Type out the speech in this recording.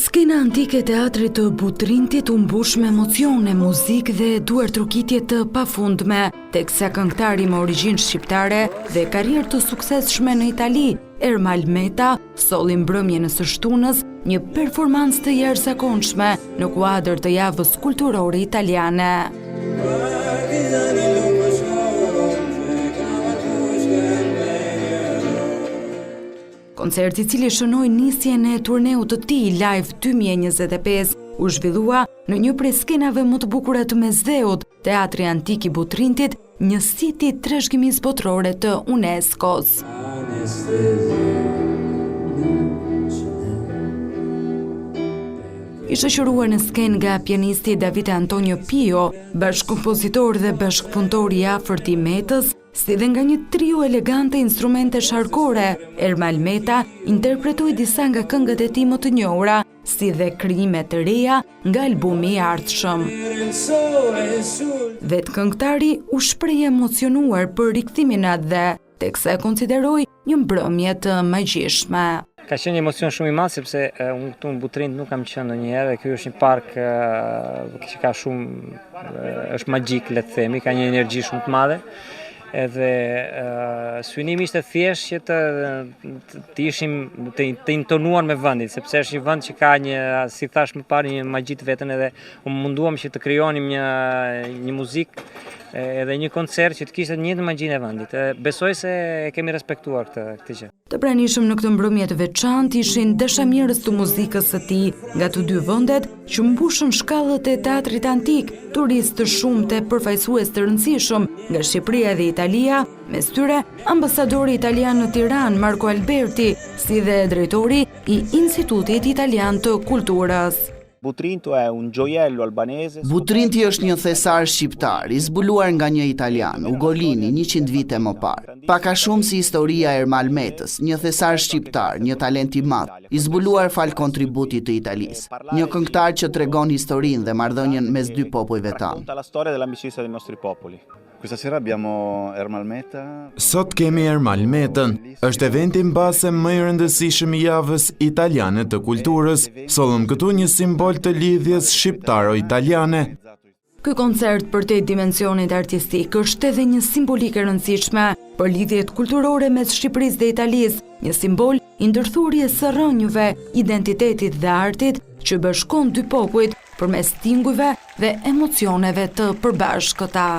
Skena antike e teatrit të Butrintit u mbush me emocione, muzikë dhe duar trokitje të pafundme, teksa këngëtari me origjinë shqiptare dhe karrierë të suksesshme në Itali, Ermal Meta, solli mbrëmje në së shtunës një performancë të jashtëzakonshme në kuadër të javës kulturore italiane. Koncerti, i cili shënoi nisjen e turneut të tij Live 2025, u zhvillua në një prej skenave më të bukura të Mesdheut, Teatri Antik i Butrintit, një siti trashëgimisë botërore të UNESCO-s. I shoqëruar në skenë nga pianisti Davide Antonio Pio, bashkëkompozitor dhe bashkëpunëtor i afërt i Metës, si dhe nga një trio elegante instrumente sharkore, Ermal Meta interpretoi disa nga këngët e tij më të njohura, si dhe krijime të reja nga albumi i ardhshëm. Vetë këngëtari u shpreh emocionuar për rikthimin atje, teksa e konsideroi një mbrëmje të magjishme. Ka qenë një emocion shumë i madh sepse unë këtu në Butrind nuk kam qenë ndonjëherë dhe ky është një park që ka shumë është magjik, le të themi, ka një energji shumë të madhe. Edhe synimi ishte thjesht që të ishim të intonuar me vendin, sepse është një vend që ka një, si thash më parë, një magji të vetën, edhe u munduam që të krijonim një muzikë edhe një koncert që të kishte të njëjtën magjinë e vendit. Besoj se e kemi respektuar këtë gjë. Të pranishëm në këtë mbrëmje të veçantë ishin dashamirës të muzikës së tij nga të dy vendet që mbushën shkallët e teatrit antik, turistë të shumtë, përfaqësues të rëndësishëm nga Shqipëria dhe Italia, mes tyre ambasadori italian në Tiranë Marco Alberti, si dhe drejtori i Institutit Italian të Kulturës. Butrinto è un gioiello albanese. Butrinti është një thesar shqiptar, i zbuluar nga një italian, Ugolini, 100 vite më parë. Pak a shumë si historia e Ermal Metës, një thesar shqiptar, një talent i madh, i zbuluar fal kontributit të Italisë. Një këngëtar që tregon historinë dhe marrëdhënien mes dy popujve tanë. La storia dell'amicizia dei nostri popoli. Questa sera abbiamo Ermal Meta. Sot kemi Ermal Metën. Është eventi mbase më i rëndësishëm i javës italiane të kulturës. Sollëm këtu një simbol të lidhjes shqiptaro-italiane. Ky koncert përtej dimensionit artistik është edhe një simbolik e rëndësishme për lidhjet kulturore mes Shqipërisë dhe Italisë, një simbol i ndërthurjes së rrënjëve, identitetit dhe artit që bashkon dy popujt përmes tingujve dhe emocioneve të përbashkëta.